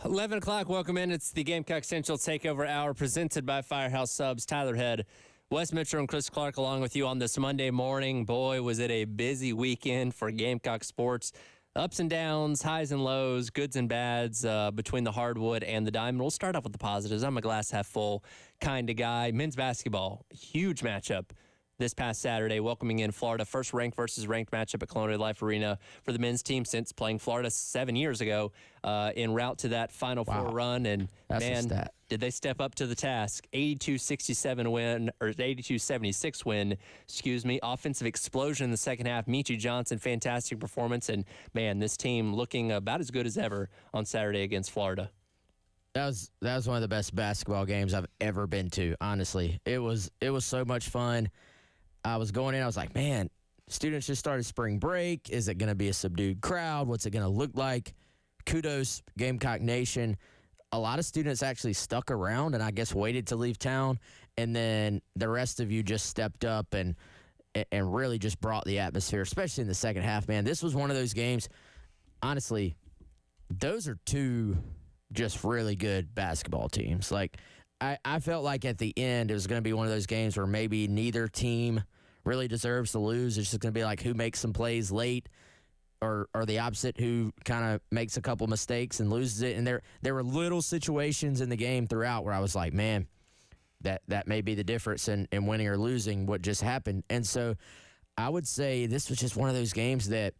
11 o'clock, welcome in. It's the Gamecock Central Takeover Hour presented by Firehouse Subs. Tyler Head, Wes Mitchell, and Chris Clark along with you on this Monday morning. Boy, was it a busy weekend for Gamecock sports. Ups and downs, highs and lows, goods and bads between the hardwood and the diamond. We'll start off with the positives. I'm a glass half full kind of guy. Men's basketball, huge matchup this past Saturday, welcoming in Florida. First ranked versus ranked matchup at Colonial Life Arena for the men's team since playing Florida 7 years ago en route to that Final Four run. And That's man, did they step up to the task. 82-67 win, or 82-76 win, excuse me. Offensive explosion in the second half. Michi Johnson, fantastic performance. And man, this team looking about as good as ever on Saturday against Florida. That was one of the best basketball games I've ever been to, honestly. It was so much fun. I was going in, I was like, man, students just started spring break. Is it going to be a subdued crowd? What's it going to look like? Kudos, Gamecock Nation. A lot of students actually stuck around and I guess waited to leave town. And then the rest of you just stepped up and really just brought the atmosphere, especially in the second half, man. This was one of those games, honestly, those are two just really good basketball teams. Like, I felt like at the end it was going to be one of those games where maybe neither team really deserves to lose. It's just going to be like who makes some plays late or the opposite, who kind of makes a couple mistakes and loses it. And there were little situations in the game throughout where I was like, man, that may be the difference in winning or losing what just happened. And so I would say this was just one of those games that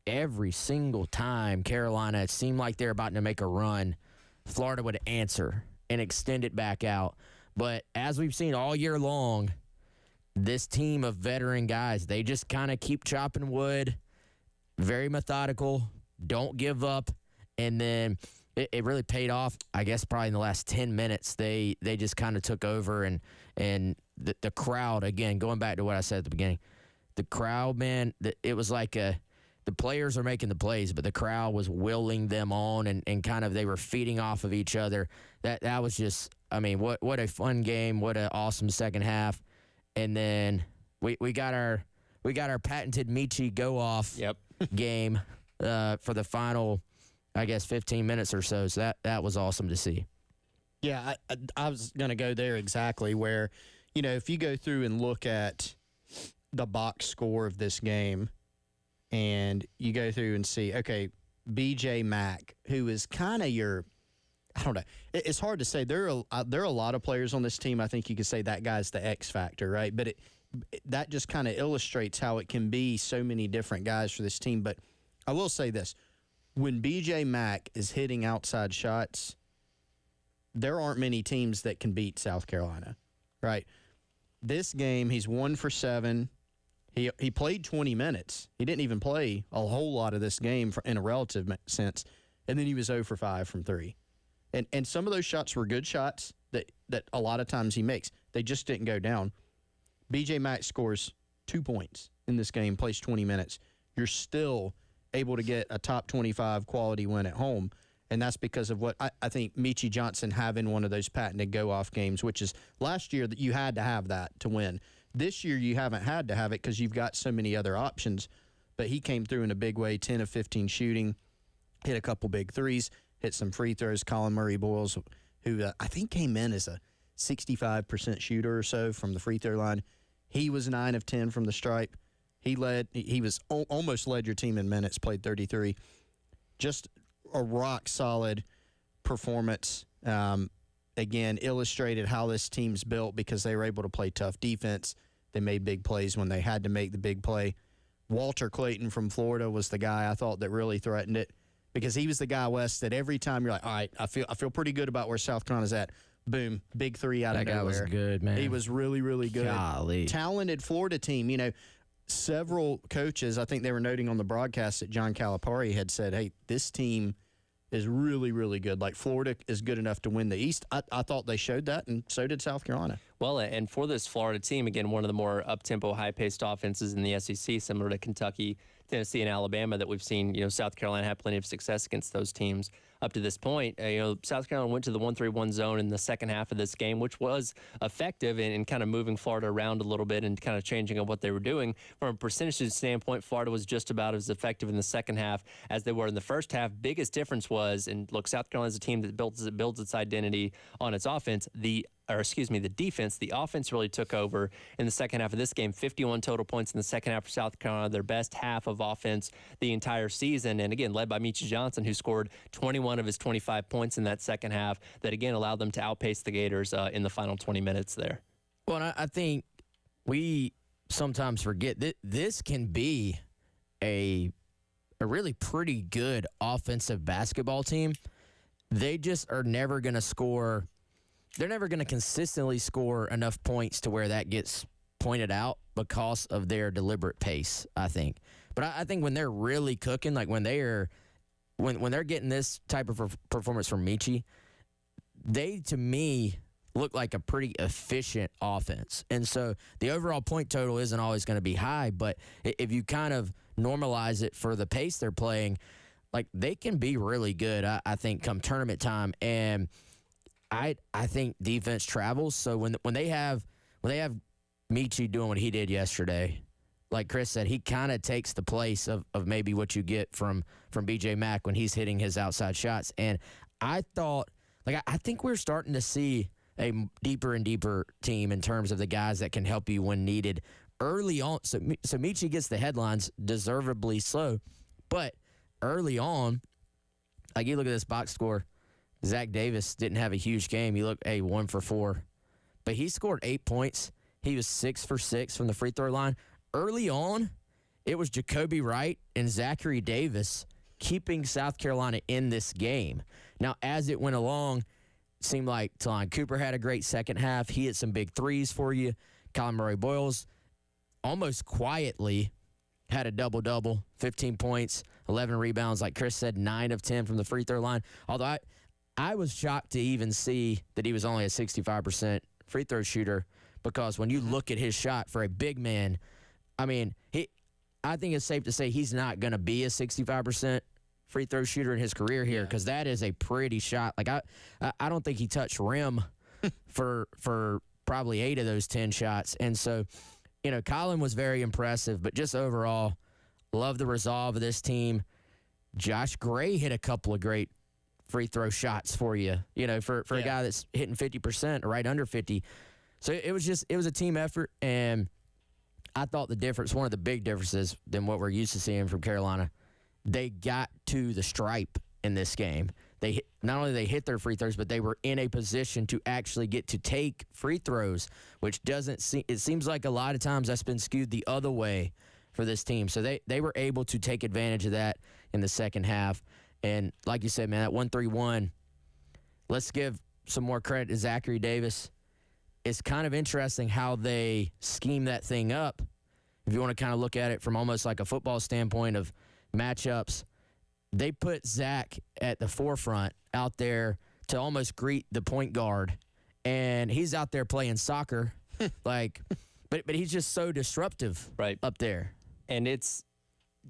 every single time Carolina, it seemed like they're about to make a run, Florida would answer and extend it back out. But as we've seen all year long, this team of veteran guys, they just kind of keep chopping wood, very methodical, don't give up. And then it really paid off, I guess, probably in the last 10 minutes. They just kind of took over, and the crowd, again, going back to what I said at the beginning, the crowd, man, it was like the players are making the plays, but the crowd was willing them on and kind of they were feeding off of each other. That was just, I mean, what a fun game. What an awesome second half. And then we got our patented Michi go-off game for the final, I guess, 15 minutes or so. So that was awesome to see. Yeah, I was going to go there exactly where, if you go through and look at the box score of this game, and you go through and see, okay, BJ Mack, who is kind of your, I don't know. It's hard to say. There are a lot of players on this team. I think you could say that guy's the X factor, right? But that just kind of illustrates how it can be so many different guys for this team. But I will say this. When BJ Mack is hitting outside shots, there aren't many teams that can beat South Carolina, right? This game, he's 1 for 7. He played 20 minutes. He didn't even play a whole lot of this game in a relative sense. And then he was 0 for 5 from 3. And some of those shots were good shots that a lot of times he makes. They just didn't go down. BJ Mack scores 2 points in this game, plays 20 minutes. You're still able to get a top 25 quality win at home. And that's because of what I think Michi Johnson having one of those patented go-off games, which is last year that you had to have that to win. This year you haven't had to have it because you've got so many other options. But he came through in a big way, 10 of 15 shooting, hit a couple big threes, hit some free throws. Colin Murray-Boyles, who I think came in as a 65% shooter or so from the free throw line. He was 9 of 10 from the stripe. He was almost led your team in minutes, played 33. Just a rock-solid performance. Again, illustrated how this team's built because they were able to play tough defense. They made big plays when they had to make the big play. Walter Clayton from Florida was the guy I thought that really threatened it because he was the guy, West, that every time you're like, all right, I feel pretty good about where South Carolina's at. Boom, big three out of nowhere. That guy was good, man. He was really, really good. Golly. Talented Florida team. Several coaches, I think they were noting on the broadcast that John Calipari had said, hey, this team is really, really good. Like, Florida is good enough to win the East. I thought they showed that, and so did South Carolina. Well, and for this Florida team, again, one of the more up-tempo, high-paced offenses in the SEC, similar to Kentucky, Tennessee, and Alabama that we've seen, South Carolina have plenty of success against those teams. up to this point. South Carolina went to the 1-3-1 zone in the second half of this game, which was effective in kind of moving Florida around a little bit and kind of changing up what they were doing. From a percentage standpoint, Florida was just about as effective in the second half as they were in the first half. Biggest difference was, and look, South Carolina's a team that builds its identity on its offense. The defense. The offense really took over in the second half of this game. 51 total points in the second half for South Carolina, their best half of offense the entire season. And again, led by Meechie Johnson, who scored 21 of his 25 points in that second half. That again allowed them to outpace the Gators in the final 20 minutes there. Well, I think we sometimes forget that this can be a really pretty good offensive basketball team. They just are never going to score. They're never going to consistently score enough points to where that gets pointed out because of their deliberate pace, I think. But I think when they're really cooking, like when they're getting this type of performance from Meechie, they, to me, look like a pretty efficient offense. And so the overall point total isn't always going to be high, but if you kind of normalize it for the pace they're playing, like they can be really good, I think, come tournament time. And I think defense travels. So when they have Meechie doing what he did yesterday, like Chris said, he kind of takes the place of maybe what you get from BJ Mack when he's hitting his outside shots. And I thought, like, I think we're starting to see a deeper and deeper team in terms of the guys that can help you when needed early on. So Meechie gets the headlines, deservedly so, but early on, like you look at this box score, Zach Davis didn't have a huge game. He looked 1 for 4, but he scored 8 points. He was 6 for 6 from the free throw line. Early on, it was Jacoby Wright and Zachary Davis keeping South Carolina in this game. Now, as it went along, it seemed like Talon Cooper had a great second half. He hit some big threes for you. Colin Murray-Boyles almost quietly had a double-double, 15 points, 11 rebounds. Like Chris said, 9 of 10 from the free throw line. Although I was shocked to even see that he was only a 65% free throw shooter, because when you look at his shot for a big man, I mean, I think it's safe to say he's not going to be a 65% free throw shooter in his career here, because that is a pretty shot. Like I don't think he touched rim for probably 8 of those 10 shots. And so, Colin was very impressive, but just overall, love the resolve of this team. Josh Gray hit a couple of great free throw shots for you, for a guy that's hitting 50% or right under 50. So it was a team effort, and I thought one of the big differences than what we're used to seeing from Carolina, they got to the stripe in this game. Not only they hit their free throws, but they were in a position to actually get to take free throws, which it seems like a lot of times that's been skewed the other way for this team. So they were able to take advantage of that in the second half. And like you said, man, that 1-3-1, let's give some more credit to Zachary Davis. It's kind of interesting how they scheme that thing up. If you want to kind of look at it from almost like a football standpoint of matchups, they put Zach at the forefront out there to almost greet the point guard. And he's out there playing soccer, but he's just so disruptive up there. And it's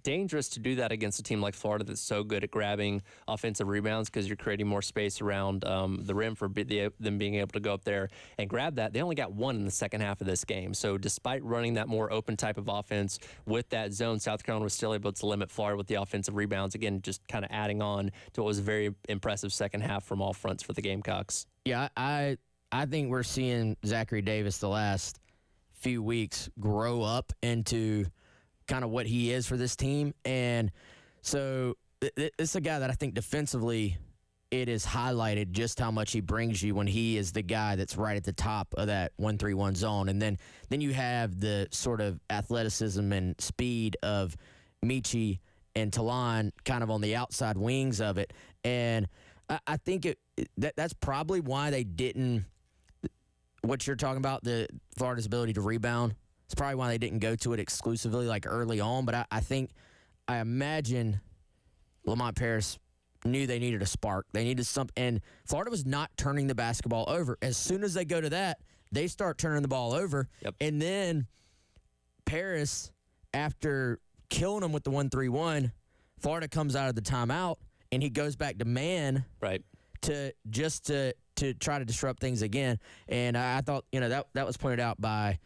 dangerous to do that against a team like Florida that's so good at grabbing offensive rebounds, because you're creating more space around the rim for them being able to go up there and grab that. They only got 1 in the second half of this game. So despite running that more open type of offense with that zone, South Carolina was still able to limit Florida with the offensive rebounds. Again, just kind of adding on to what was a very impressive second half from all fronts for the Gamecocks. Yeah, I think we're seeing Zachary Davis the last few weeks grow up into kind of what he is for this team. And so it's a guy that I think defensively it is highlighted just how much he brings you when he is the guy that's right at the top of that 1-3-1 zone. And then you have the sort of athleticism and speed of Meechie and Talon kind of on the outside wings of it. And I think that's probably why they didn't, what you're talking about, the Florida's ability to rebound, it's probably why they didn't go to it exclusively like early on. But I imagine Lamont Paris knew they needed a spark. They needed something. And Florida was not turning the basketball over. As soon as they go to that, they start turning the ball over. Yep. And then Paris, after killing them with the 1-3-1, Florida comes out of the timeout and he goes back to man Right. to try to disrupt things again. And I thought, that was pointed out by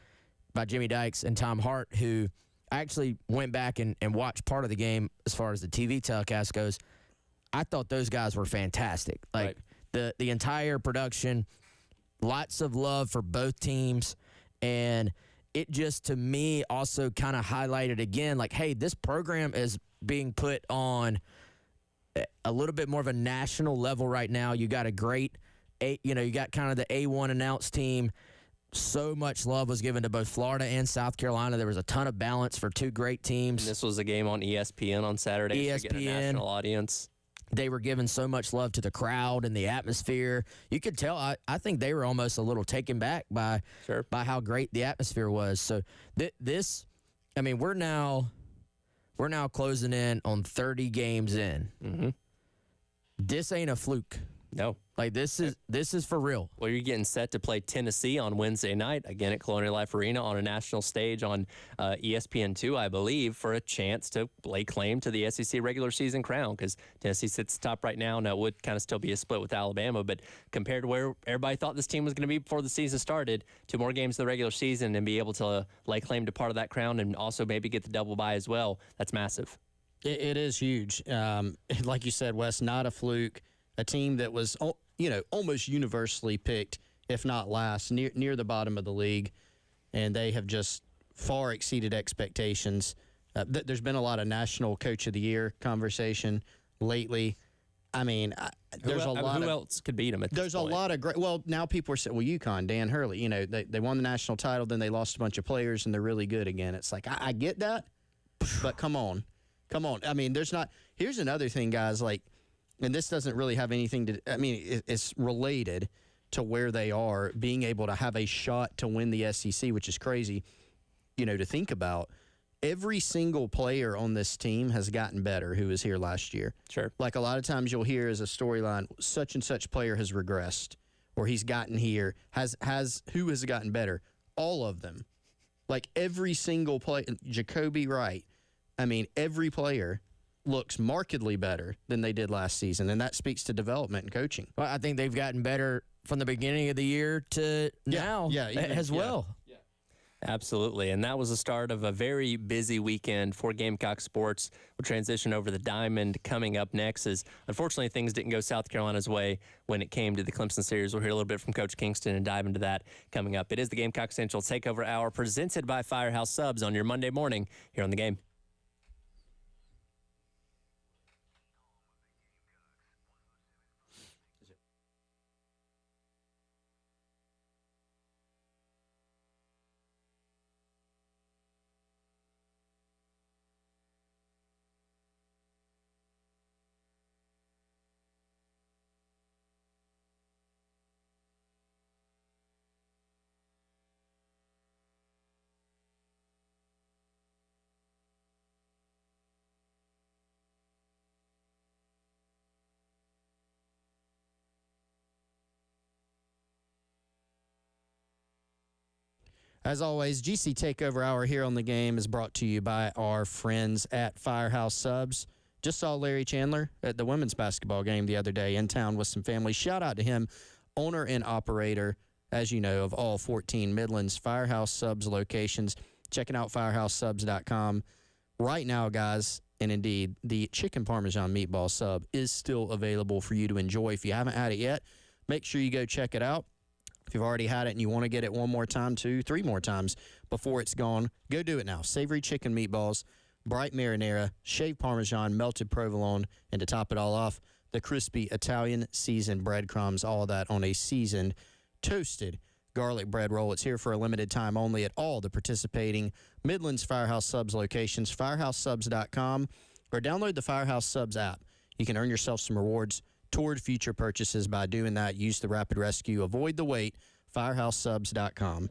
Jimmy Dykes and Tom Hart, who I actually went back and watched part of the game as far as the TV telecast goes. I thought those guys were fantastic. Like the entire production, lots of love for both teams. And it just, to me, also kind of highlighted again, like, hey, this program is being put on a little bit more of a national level right now. You got a great, you got kind of the A1 announced team. So much love was given to both Florida and South Carolina. There was a ton of balance for two great teams. And this was a game on ESPN on Saturday. ESPN. So getting a national audience. They were giving so much love to the crowd and the atmosphere. You could tell. I think they were almost a little taken back by how great the atmosphere was. So this, I mean, we're now closing in on 30 games in. Mm-hmm. This ain't a fluke. No. Like, this is for real. Well, you're getting set to play Tennessee on Wednesday night, again at Colonial Life Arena on a national stage on ESPN2, I believe, for a chance to lay claim to the SEC regular season crown, because Tennessee sits top right now. Now, it would kind of still be a split with Alabama, but compared to where everybody thought this team was going to be before the season started, 2 more games of the regular season and be able to lay claim to part of that crown and also maybe get the double bye as well, that's massive. It is huge. Like you said, Wes, not a fluke. A team that was, almost universally picked, if not last, near the bottom of the league, and they have just far exceeded expectations. There's been a lot of National Coach of the Year conversation lately. I mean, there's a lot. Who else could beat them? There's a lot of great. Well, now people are saying, "Well, UConn, Dan Hurley. They won the national title, then they lost a bunch of players, and they're really good again." It's like I get that, but come on. I mean, there's not. Here's another thing, guys. Like. And this doesn't really have anything to – I mean, it's related to where they are, being able to have a shot to win the SEC, which is crazy, to think about. Every single player on this team has gotten better who was here last year. Sure. Like a lot of times you'll hear as a storyline, such and such player has regressed or he's gotten here. Who has gotten better? All of them. Like every single player – Jacoby Wright. I mean, every player – looks markedly better than they did last season, and that speaks to development and coaching. Well, I think they've gotten better from the beginning of the year to now as well. Yeah. Absolutely, and that was the start of a very busy weekend for Gamecock sports. We'll transition over the Diamond coming up next, as unfortunately things didn't go South Carolina's way when it came to the Clemson series. We'll hear a little bit from Coach Kingston and dive into that coming up. It is the Gamecock Central Takeover Hour presented by Firehouse Subs on your Monday morning here on The Game. As always, GC Takeover Hour here on The Game is brought to you by our friends at Firehouse Subs. Just saw Larry Chandler at the women's basketball game the other day in town with some family. Shout out to him, owner and operator, as you know, of all 14 Midlands Firehouse Subs locations. Checking out firehousesubs.com. Right now, guys, and indeed, the chicken parmesan meatball sub is still available for you to enjoy. If you haven't had it yet, make sure you go check it out. If you've already had it and you want to get it one more time, 2, 3 more times before it's gone, go do it now. Savory chicken meatballs, bright marinara, shaved parmesan, melted provolone, and to top it all off, the crispy Italian seasoned breadcrumbs, all of that on a seasoned, toasted garlic bread roll. It's here for a limited time only at all the participating Midlands Firehouse Subs locations, firehousesubs.com, or download the Firehouse Subs app. You can earn yourself some rewards toward future purchases by doing that. Use the Rapid Rescue. Avoid the wait. Firehousesubs.com.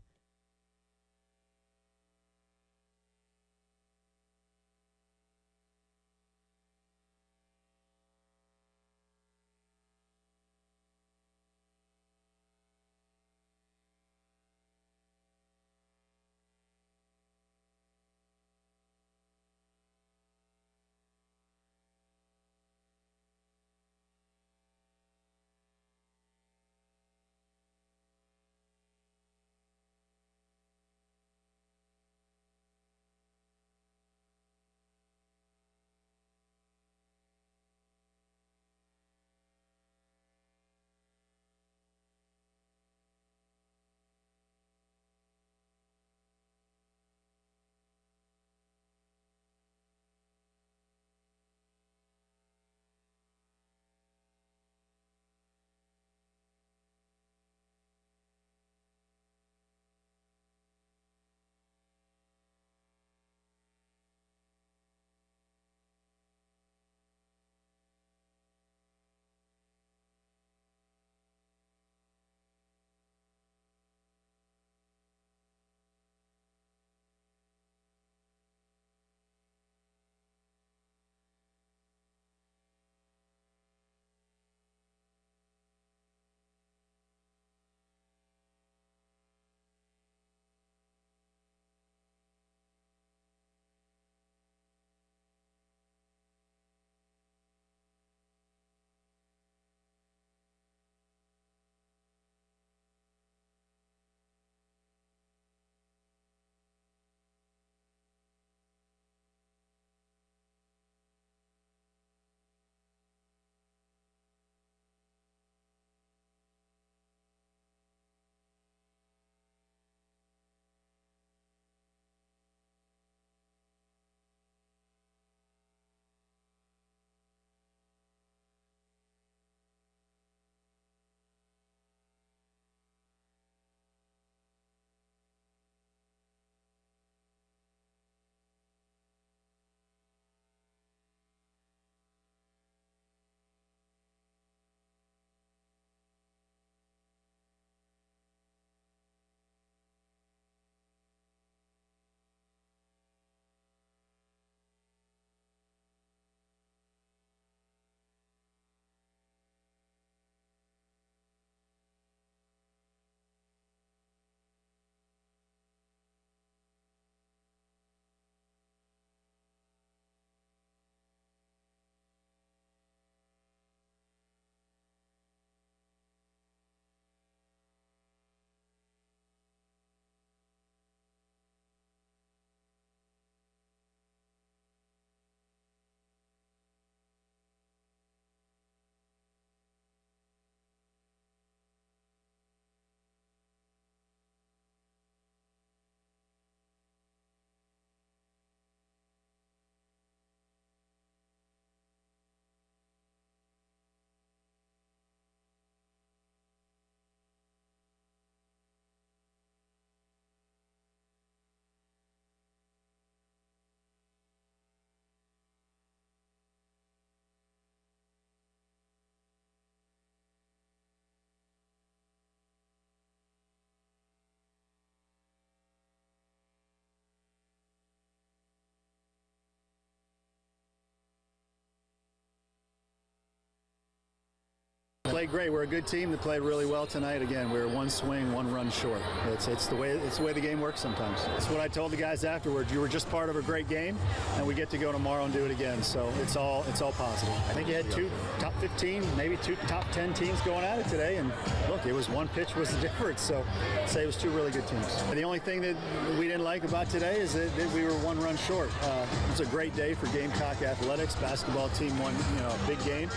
played great. We're a good team that played really well tonight. Again, we were one swing, one run short. It's the way the game works sometimes. It's what I told the guys afterwards. You were just part of a great game, and we get to go tomorrow and do it again. So it's all positive. I think you had 2 top 15, maybe 2 top 10 teams going at it today, and look, it was one pitch was the difference. So I'd say it was 2 really good teams. And the only thing that we didn't like about today is that we were 1 run short. It was a great day for Gamecock athletics. Basketball team won, a big game.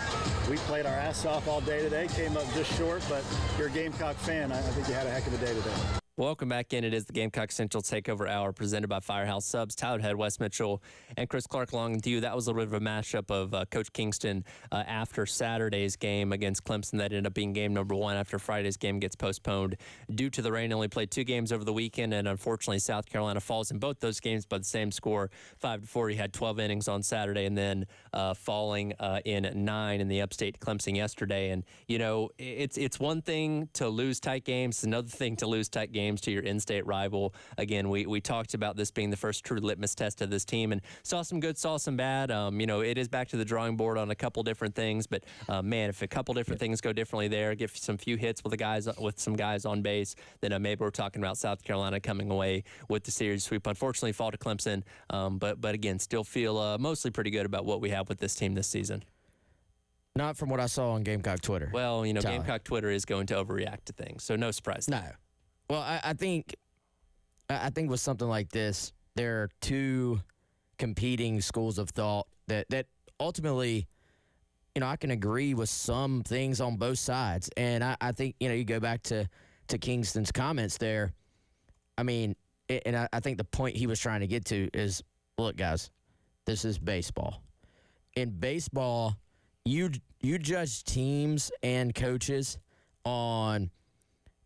We played our ass off all day today. Came up just short, but if you're a Gamecock fan, I think you had a heck of a day today. Welcome back in. It is the Gamecock Central Takeover Hour presented by Firehouse Subs. Tyler Head, Wes Mitchell, and Chris Clark along with you. That was a little bit of a mashup of Coach Kingston after Saturday's game against Clemson. That ended up being game number 1 after Friday's game gets postponed due to the rain. Only played 2 games over the weekend, and unfortunately South Carolina falls in both those games by the same score, 5-4. He had 12 innings on Saturday and then falling in 9 in the upstate Clemson yesterday. And, it's one thing to lose tight games. It's another thing to lose tight games to your in-state rival. Again, we talked about this being the first true litmus test of this team and saw some good, saw some bad. It is back to the drawing board on a couple different things, but man, if a couple different things go differently there, get some few hits with some guys on base, then maybe we're talking about South Carolina coming away with the series sweep. Unfortunately, fall to Clemson, but again, still feel mostly pretty good about what we have with this team this season. Not from what I saw on Gamecock Twitter. Well, Gamecock Twitter is going to overreact to things, so no surprise. No. Well, I think with something like this, there are 2 competing schools of thought that ultimately, I can agree with some things on both sides. And I think, you go back to Kingston's comments there. I mean, I think the point he was trying to get to is, look, guys, this is baseball. In baseball, you judge teams and coaches on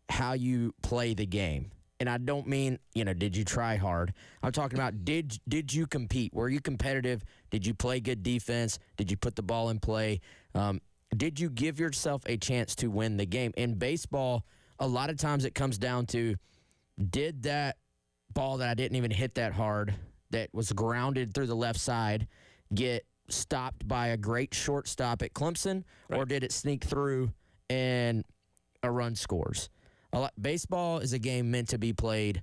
how you play the game. And I don't mean, did you try hard? I'm talking about did you compete? Were you competitive? Did you play good defense? Did you put the ball in play? Did you give yourself a chance to win the game? In baseball, a lot of times it comes down to, did that ball that I didn't even hit that hard, that was grounded through the left side, get stopped by a great shortstop at Clemson, or did it sneak through and a run scores? Baseball is a game meant to be played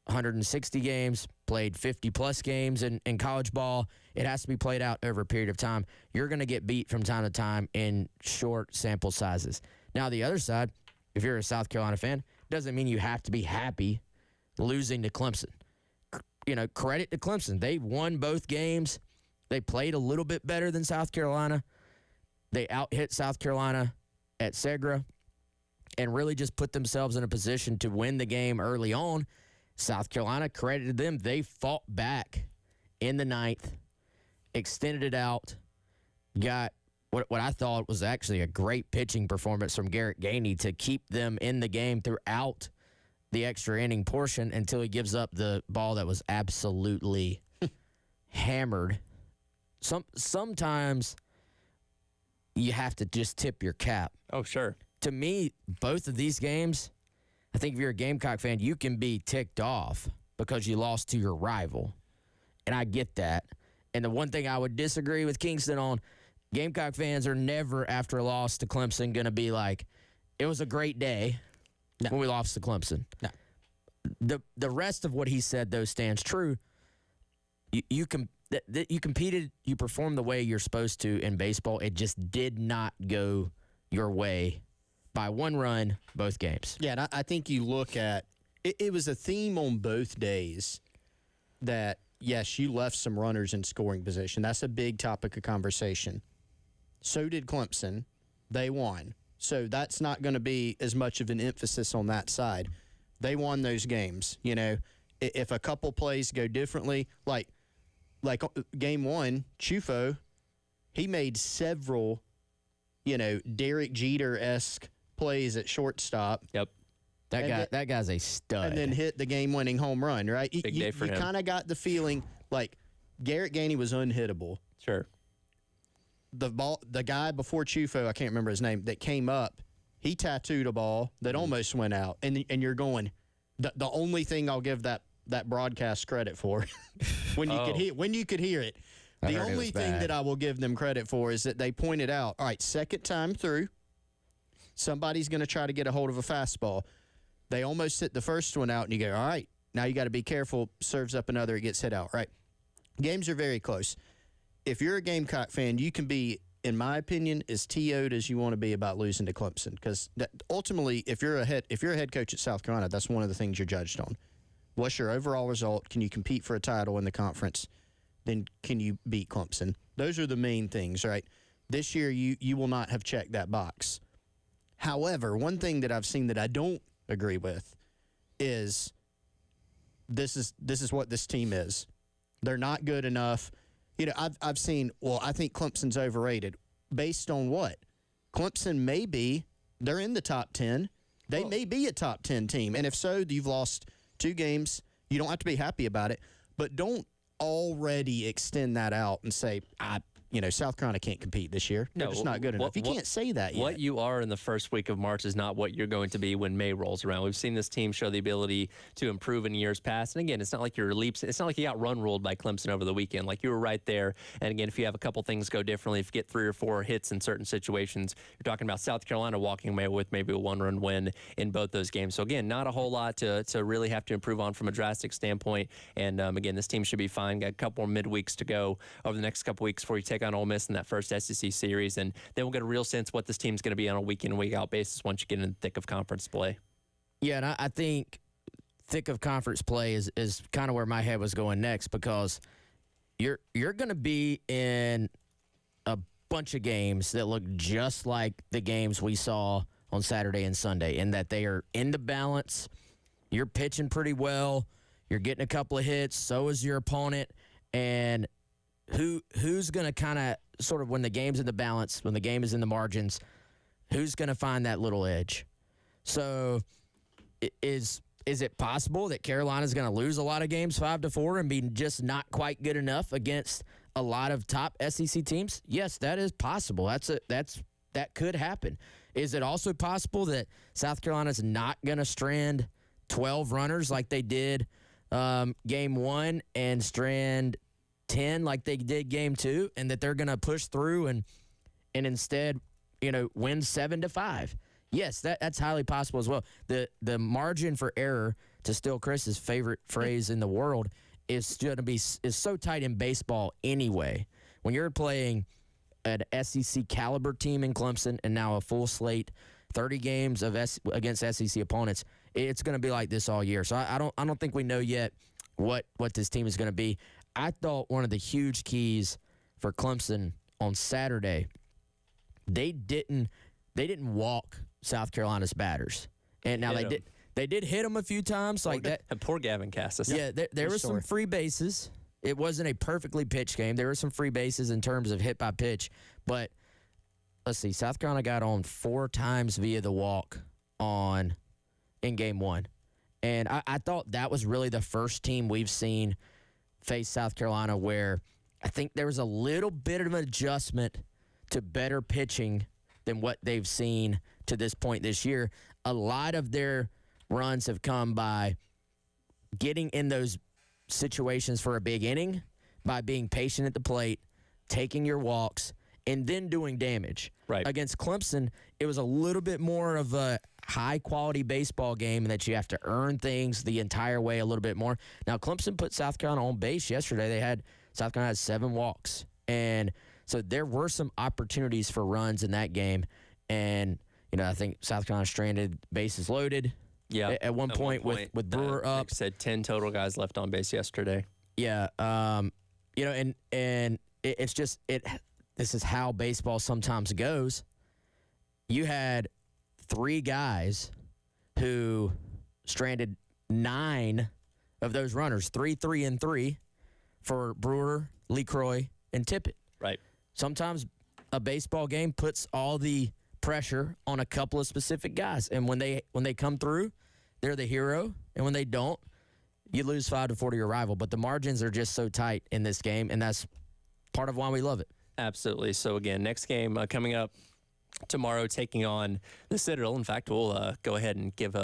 160 games, played 50-plus games in college ball. It has to be played out over a period of time. You're going to get beat from time to time in short sample sizes. Now, the other side, if you're a South Carolina fan, doesn't mean you have to be happy losing to Clemson. Credit to Clemson. They won both games. They played a little bit better than South Carolina. They out-hit South Carolina at Segra and really just put themselves in a position to win the game early on. South Carolina, credited them. They fought back in the 9th, extended it out, got what I thought was actually a great pitching performance from Garrett Gainey to keep them in the game throughout the extra inning portion until he gives up the ball that was absolutely hammered. Sometimes you have to just tip your cap. Oh, sure. To me, both of these games, I think if you're a Gamecock fan, you can be ticked off because you lost to your rival. And I get that. And the one thing I would disagree with Kingston on, Gamecock fans are never, after a loss to Clemson, going to be like, it was a great day when we lost to Clemson. No. The rest of what he said, though, stands true. You competed, you performed the way you're supposed to in baseball. It just did not go your way by 1 run both games. Yeah, and I think you look at it was a theme on both days that, yes, you left some runners in scoring position. That's a big topic of conversation. So did Clemson. They won. So that's not going to be as much of an emphasis on that side. They won those games. If a couple plays go differently, like game 1, Chufo, he made several, Derek Jeter-esque plays at shortstop. Yep. That guy's a stud. And then hit the game-winning home run, right? Big day for him. You kind of got the feeling like Garrett Gainey was unhittable. Sure. The guy before Chufo, I can't remember his name, that came up, he tattooed a ball that almost went out. And you're going, the only thing I'll give that broadcast credit for when you could hear it. The only thing that I will give them credit for is that they pointed out, all right, second time through, Somebody's going to try to get a hold of a fastball. They almost hit the first one out, and you go, all right, now you got to be careful. Serves up another, it gets hit out, right? Games are very close. If you're a Gamecock fan, you can be, in my opinion, as TO'd as you want to be about losing to Clemson, because ultimately, if you're a head coach at South Carolina, that's one of the things you're judged on. What's your overall result? Can you compete for a title in the conference? Then can you beat Clemson? Those are the main things, right? This year, you will not have checked that box. However, one thing that I've seen that I don't agree with is this is what this team is. They're not good enough. You know, I've seen, well, I think Clemson's overrated. Based on what? Clemson they're in the top 10. They may be a top 10 team. And if so, you've lost 2 games. You don't have to be happy about it. But don't already extend that out and say, South Carolina can't compete this year. They're just not good enough. You can't say that yet. What you are in the first week of March is not what you're going to be when May rolls around. We've seen this team show the ability to improve in years past. And again, it's not like it's not like you got run-ruled by Clemson over the weekend. Like, you were right there. And again, if you have a couple things go differently, if you get 3 or 4 hits in certain situations, you're talking about South Carolina walking away with maybe a 1-run win in both those games. So again, not a whole lot to really have to improve on from a drastic standpoint. And again, this team should be fine. Got a couple more midweeks to go over the next couple weeks before you take on Ole Miss in that first SEC series, and then we'll get a real sense what this team's going to be on a week-in, week-out basis once you get in the thick of conference play. Yeah, and I think thick of conference play is kind of where my head was going next, because you're going to be in a bunch of games that look just like the games we saw on Saturday and Sunday, in that they are in the balance. You're pitching pretty well. You're getting a couple of hits. So is your opponent. And who's going to kind of sort of, when the game's in the balance, when the game is in the margins, who's going to find that little edge? So is it possible that Carolina's going to lose a lot of games 5-4 and be just not quite good enough against a lot of top SEC teams? Yes, that is possible. That could happen. Is it also possible that South Carolina's not going to strand 12 runners like they did game 1 and strand 10 like they did game 2, and that they're going to push through and instead, win 7-5? Yes, that's highly possible as well. The margin for error, to steal Chris's favorite phrase in the world, is going to be so tight in baseball anyway. When you're playing an SEC caliber team in Clemson and now a full slate, 30 games against SEC opponents, it's going to be like this all year. So I don't think we know yet what this team is going to be. I thought one of the huge keys for Clemson on Saturday, they didn't walk South Carolina's batters, and now they did hit them a few times like that. Poor Gavin Cassis. Yeah, there were some free bases. It wasn't a perfectly pitched game. There were some free bases in terms of hit by pitch, but let's see, South Carolina got on 4 times via the walk in game 1, and I thought that was really the first team we've seen face South Carolina where I think there was a little bit of an adjustment to better pitching than what they've seen to this point this year. A lot of their runs have come by getting in those situations for a big inning, by being patient at the plate, taking your walks, and then doing damage. Right. Against Clemson, it was a little bit more of a high-quality baseball game that you have to earn things the entire way a little bit more. Now, Clemson put South Carolina on base yesterday. South Carolina had 7 walks. And so there were some opportunities for runs in that game. And, I think South Carolina stranded bases loaded. Yeah. At one point with Brewer up. Like I said, 10 total guys left on base yesterday. Yeah. And it's just this is how baseball sometimes goes. You had 3 guys who stranded 9 of those runners, 3, 3, and 3 for Brewer, LeCroy, and Tippett. Right. Sometimes a baseball game puts all the pressure on a couple of specific guys, and when they come through, they're the hero, and when they don't, you lose 5-4 to your rival. But the margins are just so tight in this game, and that's part of why we love it. Absolutely. So again, next game coming up tomorrow taking on the Citadel. In fact, we'll go ahead and give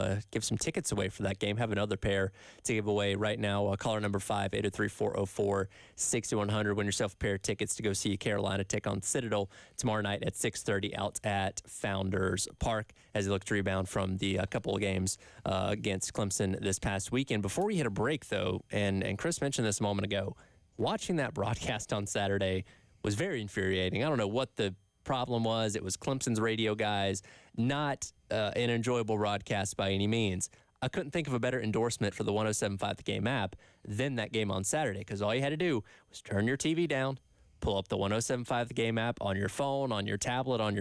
some tickets away for that game. Have another pair to give away right now. Caller number 5, 803-404-6100. Win yourself a pair of tickets to go see Carolina take on Citadel tomorrow night at 6:30 out at Founders Park as they look to rebound from the couple of games against Clemson this past weekend. Before we hit a break, though, and Chris mentioned this a moment ago, watching that broadcast on Saturday was very infuriating. I don't know what the problem was. It was Clemson's radio guys, not an enjoyable broadcast by any means. I couldn't think of a better endorsement for the 107.5 The Game app than that game on Saturday, because all you had to do was turn your TV down, pull up the 107.5 The Game app on your phone, on your tablet, on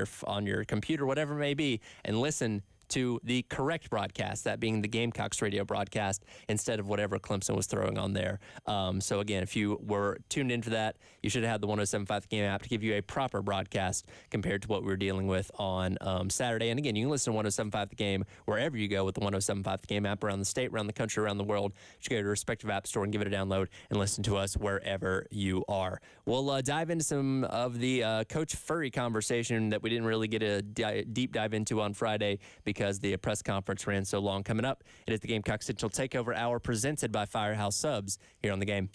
your computer, whatever it may be, and listen to the correct broadcast, that being the Gamecocks radio broadcast, instead of whatever Clemson was throwing on there. So again, if you were tuned in for that, you should have had the 107.5 The Game app to give you a proper broadcast compared to what we were dealing with on Saturday. And again, you can listen to 107.5 The Game wherever you go with the 107.5 The Game app, around the state, around the country, around the world. You go to your respective app store and give it a download and listen to us wherever you are. We'll dive into some of the Coach Furry conversation that we didn't really get a deep dive into on Friday because the press conference ran so long. Coming up, it is the Gamecock Central Takeover Hour presented by Firehouse Subs here on The Game.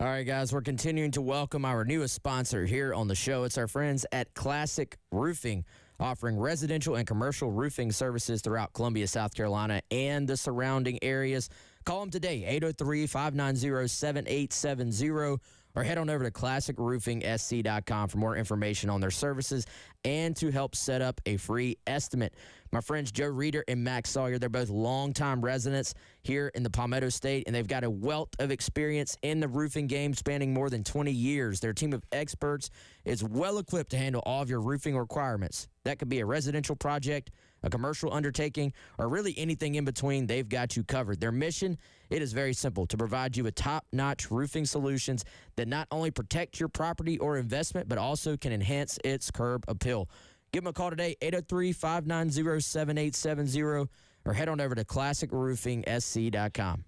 All right, guys, we're continuing to welcome our newest sponsor here on the show. It's our friends at Classic Roofing, offering residential and commercial roofing services throughout Columbia, South Carolina, and the surrounding areas. Call them today, 803-590-7870, or head on over to classicroofingsc.com for more information on their services and to help set up a free estimate. My friends Joe Reeder and Max Sawyer, they're both longtime residents here in the Palmetto State, and they've got a wealth of experience in the roofing game spanning more than 20 years. Their team of experts is well equipped to handle all of your roofing requirements. That could be a residential project, a commercial undertaking, or really anything in between. They've got you covered. Their mission, it is very simple: to provide you with top-notch roofing solutions that not only protect your property or investment, but also can enhance its curb appeal. Give them a call today, 803-590-7870, or head on over to classicroofingsc.com.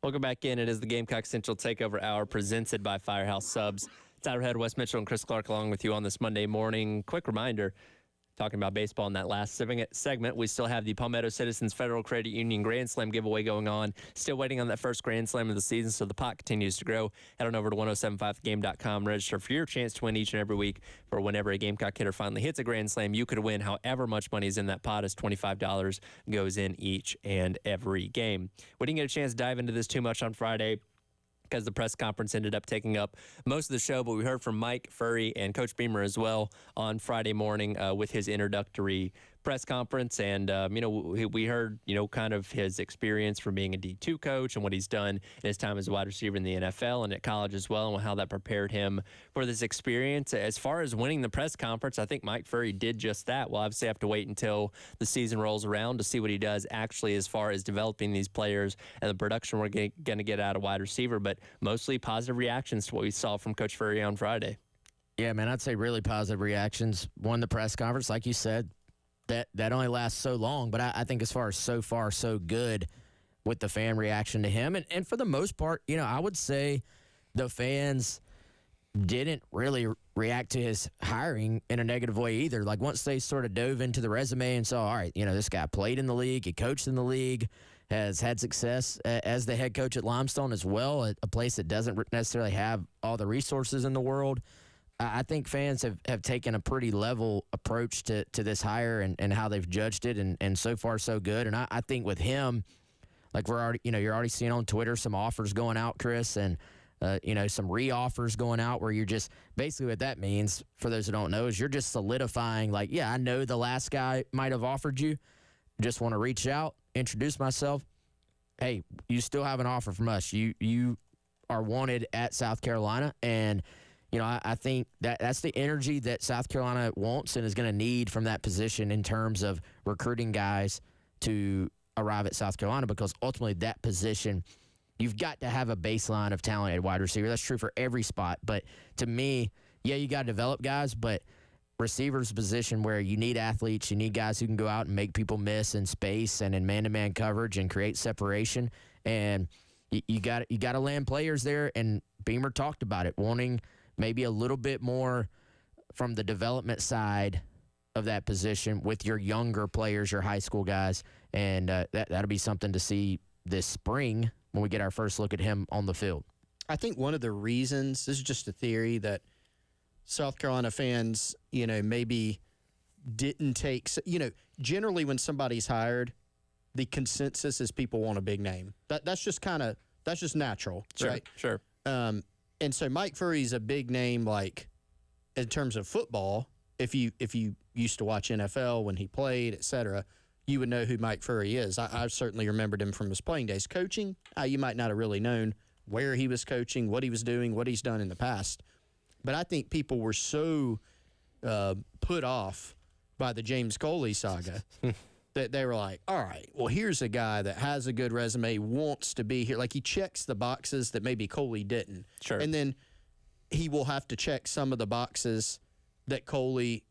Welcome back in. It is the Gamecock Central Takeover Hour presented by Firehouse Subs. Tyler Head, Wes Mitchell, and Chris Clark along with you on this Monday morning. Quick reminder, talking about baseball in that last segment, we still have the Palmetto Citizens Federal Credit Union Grand Slam giveaway going on. Still waiting on that first Grand Slam of the season, so the pot continues to grow. Head on over to 1075thegame.com. Register for your chance to win each and every week. For whenever a Gamecock hitter finally hits a Grand Slam, you could win however much money is in that pot, as $25 goes in each and every game. We didn't get a chance to dive into this too much on Friday because the press conference ended up taking up most of the show, but we heard from Mike Furrey and Coach Beamer as well on Friday morning with his introductory press conference. And, we heard, kind of his experience from being a D2 coach and what he's done in his time as a wide receiver in the NFL and at college as well, and how that prepared him for this experience. As far as winning the press conference, I think Mike Furrey did just that. We'll obviously have to wait until the season rolls around to see what he does actually as far as developing these players and the production we're going to get out of wide receiver, but mostly positive reactions to what we saw from Coach Furrey on Friday. Yeah, man, I'd say really positive reactions. Won the press conference, like you said. That only lasts so long, but I think as far as so far, so good with the fan reaction to him. And for the most part, I would say the fans didn't really react to his hiring in a negative way either. Like once they sort of dove into the resume and saw, all right, this guy played in the league, he coached in the league, has had success as the head coach at Limestone as well, a place that doesn't necessarily have all the resources in the world. I think fans have taken a pretty level approach to this hire and how they've judged it, and so far so good. And I think with him, like we're already, you're already seeing on Twitter some offers going out, Chris, and some re-offers going out where you're just basically what that means for those who don't know is you're just solidifying. Like, yeah, I know the last guy might have offered you. Just want to reach out, introduce myself. Hey, you still have an offer from us. You are wanted at South Carolina, and I think that's the energy that South Carolina wants and is going to need from that position in terms of recruiting guys to arrive at South Carolina, because ultimately that position, you've got to have a baseline of talent at wide receiver. That's true for every spot. But to me, yeah, you got to develop guys, but receiver's a position where you need athletes, you need guys who can go out and make people miss in space and in man-to-man coverage and create separation. And you got to land players there, and Beamer talked about it, wanting maybe a little bit more from the development side of that position with your younger players, your high school guys, and that'll be something to see this spring when we get our first look at him on the field. I think one of the reasons, this is just a theory, that South Carolina fans, maybe didn't take, generally when somebody's hired, the consensus is people want a big name. That's just natural, sure, right? Sure. And so Mike Furrey's a big name, like in terms of football. If you used to watch NFL when he played, et cetera, you would know who Mike Furrey is. I certainly remembered him from his playing days. Coaching, you might not have really known where he was coaching, what he was doing, what he's done in the past. But I think people were so put off by the James Coley saga that they were like, all right, well, here's a guy that has a good resume, wants to be here. Like, he checks the boxes that maybe Coley didn't. Sure. And then he will have to check some of the boxes that Coley,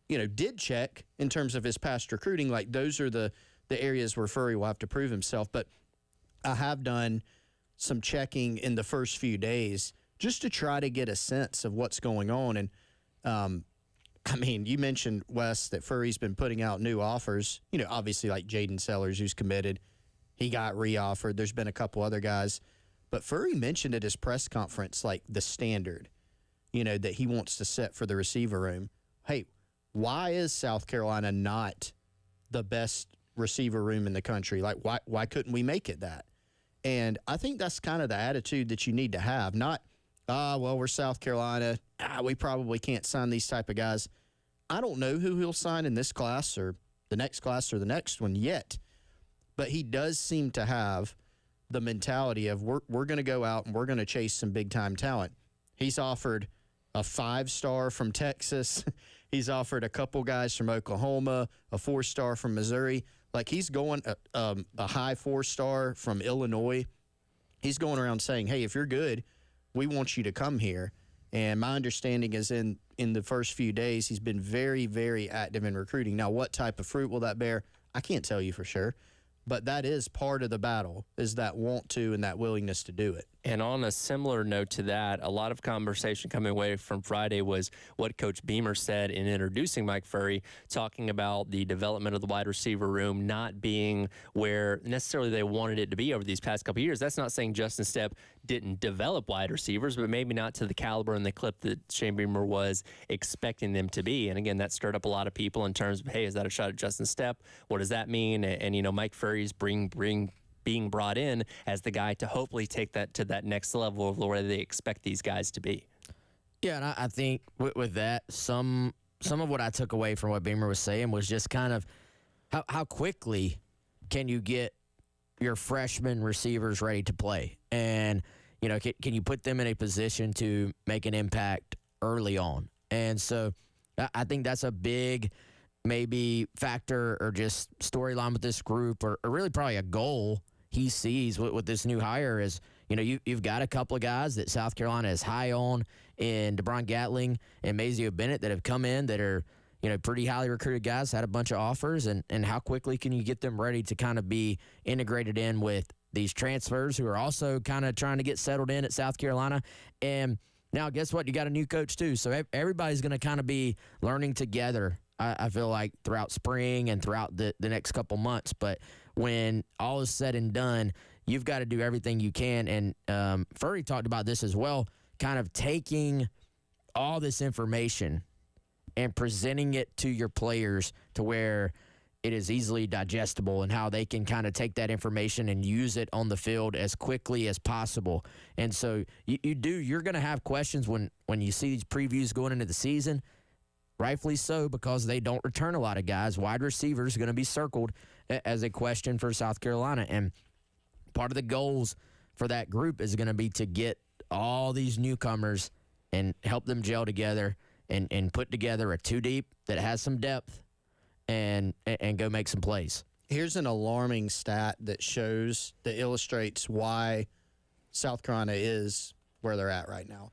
did check in terms of his past recruiting. Like, those are the areas where Furrey will have to prove himself. But I have done some checking in the first few days just to try to get a sense of what's going on. And, you mentioned, Wes, that Furrey's been putting out new offers. Obviously like Jaden Sellers, who's committed. He got re-offered. There's been a couple other guys. But Furrey mentioned at his press conference, like, the standard, that he wants to set for the receiver room. Hey, why is South Carolina not the best receiver room in the country? Like, why couldn't we make it that? And I think that's kind of the attitude that you need to have. Not, well, we're South Carolina. We probably can't sign these type of guys. I don't know who he'll sign in this class or the next class or the next one yet, but he does seem to have the mentality of we're going to go out and we're going to chase some big-time talent. He's offered a 5-star from Texas. He's offered a couple guys from Oklahoma, a 4-star from Missouri. Like, he's going a high 4-star from Illinois. He's going around saying, hey, if you're good, we want you to come here. And my understanding is in the first few days, he's been very, very active in recruiting. Now, what type of fruit will that bear? I can't tell you for sure. But that is part of the battle, is that want to and that willingness to do it. And on a similar note to that, a lot of conversation coming away from Friday was what Coach Beamer said in introducing Mike Furry, talking about the development of the wide receiver room not being where necessarily they wanted it to be over these past couple of years. That's not saying Justin Stepp didn't develop wide receivers, but maybe not to the caliber and the clip that Shane Beamer was expecting them to be. And again, that stirred up a lot of people in terms of, hey, is that a shot at Justin Stepp? What does that mean? And you know, Mike Furry's being brought in as the guy to hopefully take that to that next level of where they expect these guys to be. Yeah, and I think with that, some of what I took away from what Beamer was saying was just kind of how quickly can you get your freshman receivers ready to play, and you know, can you put them in a position to make an impact early on? And so I think that's a big maybe factor or just storyline with this group, or really probably a goal he sees with this new hire is, you know, you've got a couple of guys that South Carolina is high on in DeBron Gatling and Mazio Bennett that have come in that are, you know, pretty highly recruited guys, had a bunch of offers, and how quickly can you get them ready to kind of be integrated in with these transfers who are also kind of trying to get settled in at South Carolina. And now guess what? You got a new coach too. So everybody's going to kind of be learning together, I feel like, throughout spring and throughout the next couple months. But when all is said and done, you've got to do everything you can. And Furry talked about this as well, kind of taking all this information and presenting it to your players to where it is easily digestible and how they can kind of take that information and use it on the field as quickly as possible. And so you're going to have questions when you see these previews going into the season. Rightfully so, because they don't return a lot of guys. Wide receivers are going to be circled as a question for South Carolina. And part of the goals for that group is going to be to get all these newcomers and help them gel together and put together a two deep that has some depth and go make some plays. Here's an alarming stat that illustrates why South Carolina is where they're at right now.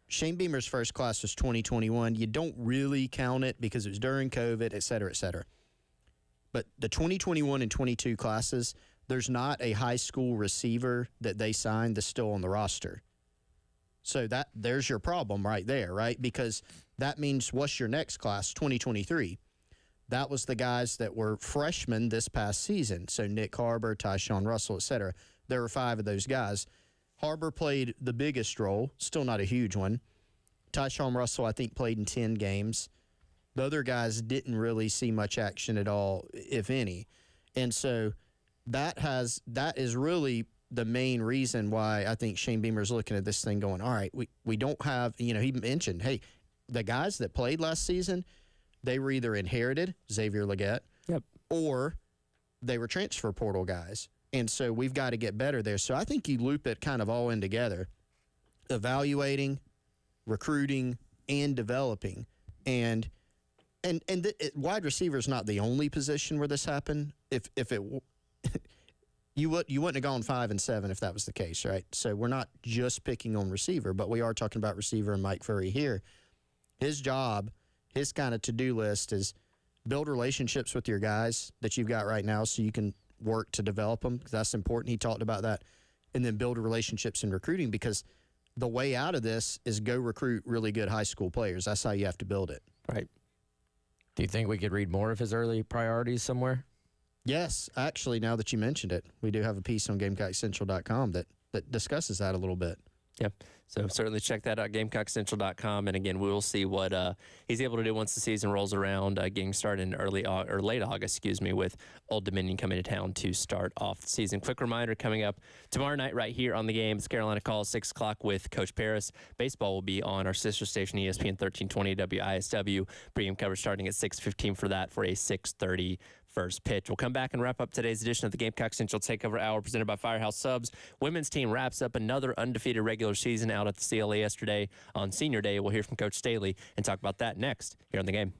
Shane Beamer's first class was 2021. You don't really count it because it was during COVID, et cetera, et cetera. But the 2021 and 22 classes, there's not a high school receiver that they signed that's still on the roster. So there's your problem right there, right? Because that means what's your next class, 2023? That was the guys that were freshmen this past season. So Nick Harbor, Tyshawn Russell, et cetera. There were 5 of those guys. Harbor played the biggest role, still not a huge one. Tyshawn Russell, I think, played in 10 games. The other guys didn't really see much action at all, if any. And so that is really the main reason why I think Shane Beamer's looking at this thing going, all right, we don't have, you know, he mentioned, hey, the guys that played last season, they were either inherited, Xavier Legette, yep, or they were transfer portal guys. And so we've got to get better there. So I think you loop it kind of all in together, evaluating, recruiting, and developing. And wide receiver is not the only position where this happened. If it you wouldn't have gone 5 and 7 if that was the case, right? So we're not just picking on receiver, but we are talking about receiver and Mike Furry here. His job, his kind of to-do list is build relationships with your guys that you've got right now so you can work to develop them, because that's important. He talked about that. And then build relationships in recruiting, because the way out of this is go recruit really good high school players. That's how you have to build it. right. Do you think we could read more of his early priorities somewhere? Yes, actually, now that you mentioned it, we do have a piece on GamecockCentral.com that discusses that a little bit. Yep. So certainly check that out, GamecockCentral.com. And again, we'll see what he's able to do once the season rolls around, getting started in late August, with Old Dominion coming to town to start off the season. Quick reminder, coming up tomorrow night right here on The Game, it's Carolina Calls, 6 o'clock with Coach Paris. Baseball will be on our sister station, ESPN 1320 WISW. Pregame coverage starting at 6:15 for that, for a 6:30 first pitch. We'll come back and wrap up today's edition of the Gamecock Central Takeover Hour presented by Firehouse Subs. Women's team wraps up another undefeated regular season out at the CLA yesterday on Senior Day. We'll hear from Coach Staley and talk about that next here on The Game.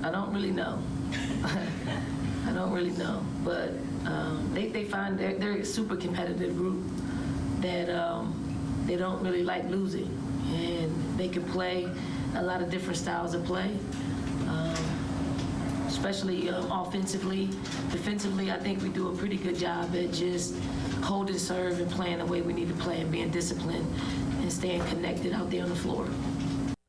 I don't really know. I don't really know, but they find they're a super competitive group that they don't really like losing, and they can play a lot of different styles of play, especially offensively. Defensively, I think we do a pretty good job at just holding serve and playing the way we need to play and being disciplined and staying connected out there on the floor.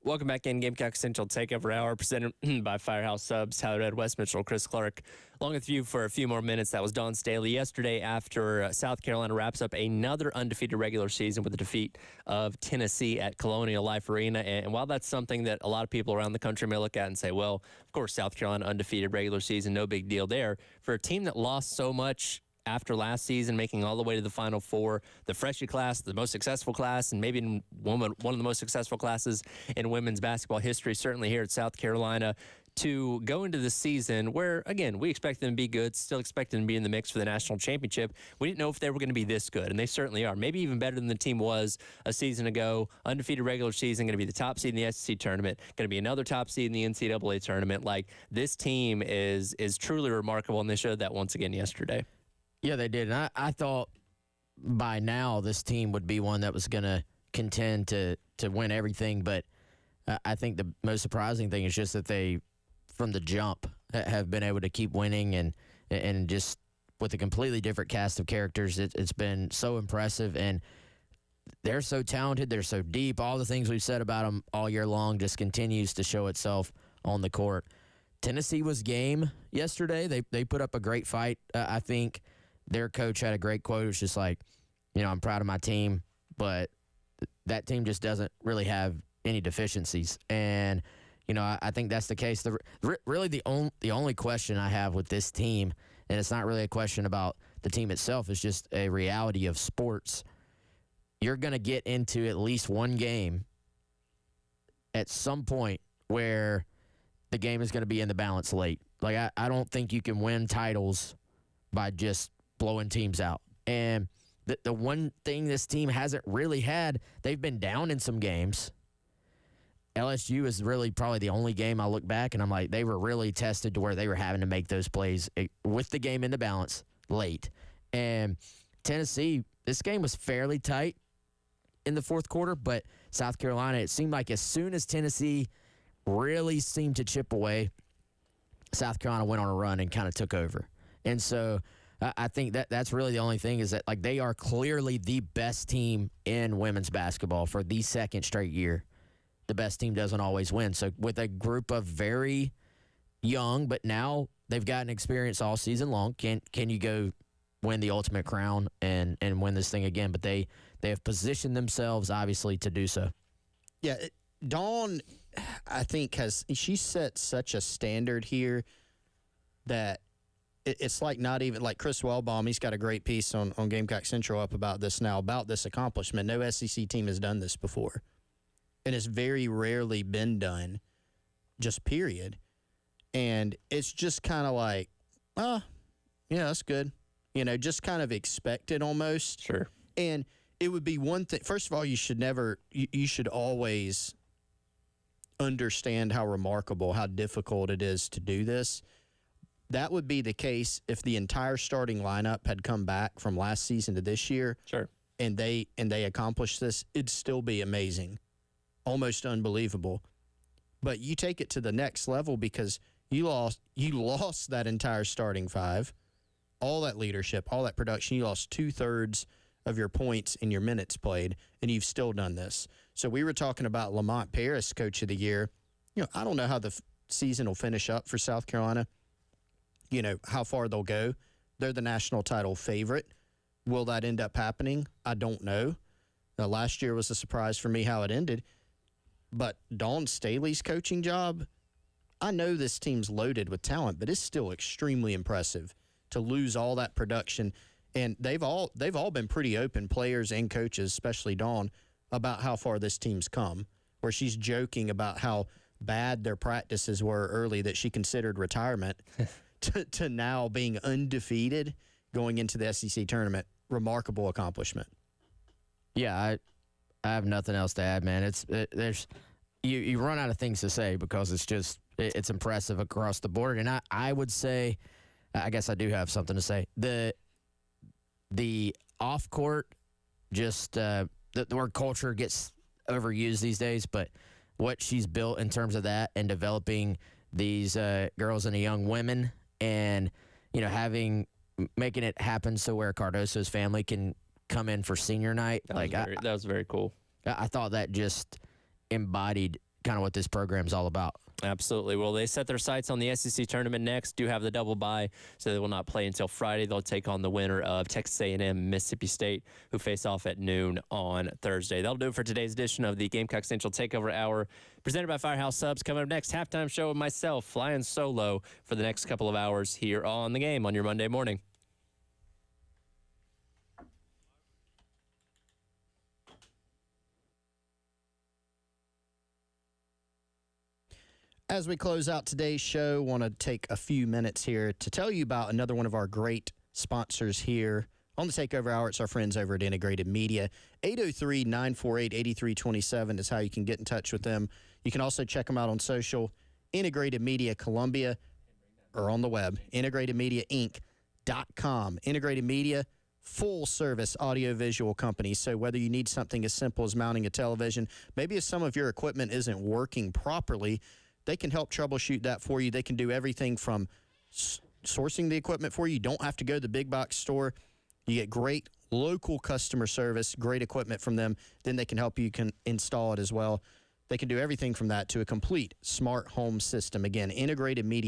Welcome back in Gamecock Central Takeover Hour, presented by Firehouse Subs, Tyler Ed, Wes Mitchell, Chris Clark. Along with you for a few more minutes, that was Dawn Staley yesterday after South Carolina wraps up another undefeated regular season with a defeat of Tennessee at Colonial Life Arena. And while that's something that a lot of people around the country may look at and say, well, of course, South Carolina undefeated regular season, no big deal there. For a team that lost so much after last season, making all the way to the Final Four, the freshie class, the most successful class, and maybe one of the most successful classes in women's basketball history, certainly here at South Carolina, to go into the season where, again, we expect them to be good, still expect them to be in the mix for the national championship. We didn't know if they were going to be this good, and they certainly are. Maybe even better than the team was a season ago. Undefeated regular season, going to be the top seed in the SEC tournament, going to be another top seed in the NCAA tournament. Like, this team is truly remarkable, and they showed that once again yesterday. Yeah, they did. And I thought by now this team would be one that was going to contend to win everything. But I think the most surprising thing is just that they, from the jump, have been able to keep winning. And just with a completely different cast of characters, it's been so impressive. And they're so talented. They're so deep. All the things we've said about them all year long just continues to show itself on the court. Tennessee was game yesterday. They put up a great fight. I think their coach had a great quote. It was just like, I'm proud of my team, but that team just doesn't really have any deficiencies. And, I think that's the case. Really the only question I have with this team, and it's not really a question about the team itself, it's just a reality of sports. You're going to get into at least one game at some point where the game is going to be in the balance late. Like, I don't think you can win titles by just blowing teams out. And the one thing this team hasn't really had, they've been down in some games. LSU is really probably the only game I look back and I'm like, they were really tested to where they were having to make those plays with the game in the balance late. And Tennessee, this game was fairly tight in the fourth quarter, but South Carolina, it seemed like as soon as Tennessee really seemed to chip away, South Carolina went on a run and kind of took over. And so I think that's really the only thing is that, like, they are clearly the best team in women's basketball for the second straight year. The best team doesn't always win. So with a group of very young, but now they've gotten experience all season long, can you go win the ultimate crown and win this thing again? But they have positioned themselves, obviously, to do so. Yeah, Dawn, I think, she set such a standard here that it's like not even like Chris Wellbaum. He's got a great piece on Gamecock Central up about this now, about this accomplishment. No SEC team has done this before, and it's very rarely been done, just period. And it's just kind of like, yeah, that's good. Just kind of expected almost. Sure. And it would be one thing. First of all, you should always understand how remarkable, how difficult it is to do this. That would be the case if the entire starting lineup had come back from last season to this year. Sure. And they accomplished this, it'd still be amazing. Almost unbelievable. But you take it to the next level because you lost that entire starting five, all that leadership, all that production. You lost 2/3 of your points in your minutes played, and you've still done this. So we were talking about Lamont Paris, Coach of the Year. I don't know how the season will finish up for South Carolina. How far they'll go. They're the national title favorite. Will that end up happening? I don't know. Now, last year was a surprise for me how it ended. But Dawn Staley's coaching job, I know this team's loaded with talent, but it's still extremely impressive to lose all that production. And they've all been pretty open, players and coaches, especially Dawn, about how far this team's come, where she's joking about how bad their practices were early that she considered retirement to now being undefeated going into the SEC tournament. Remarkable accomplishment. Yeah, I have nothing else to add, man. You run out of things to say because it's It's impressive across the board. And I would say, I guess I do have something to say. The off court, just the word culture gets overused these days, but what she's built in terms of that and developing these girls and the young women, and making it happen so where Cardoso's family can come in for senior night. That was very cool. I thought that just embodied kind of what this program's all about. Absolutely. Well, they set their sights on the SEC tournament next. Do have the double bye, so they will not play until Friday. They'll take on the winner of Texas A&M, Mississippi State, who face off at noon on Thursday. That'll do it for today's edition of the Gamecock Central Takeover Hour, presented by Firehouse Subs. Coming up next, halftime show with myself, flying solo for the next couple of hours here on The Game on your Monday morning. As we close out today's show, want to take a few minutes here to tell you about another one of our great sponsors here on the Takeover Hour. It's our friends over at Integrated Media. 803-948-8327 is how you can get in touch with them. You can also check them out on social, Integrated Media Columbia, or on the web, integratedmediainc.com. Integrated Media, full-service audiovisual company. So whether you need something as simple as mounting a television, maybe if some of your equipment isn't working properly, they can help troubleshoot that for you. They can do everything from sourcing the equipment for you. You don't have to go to the big box store. You get great local customer service, great equipment from them. Then they can help you install it as well. They can do everything from that to a complete smart home system. Again, Integrated Media.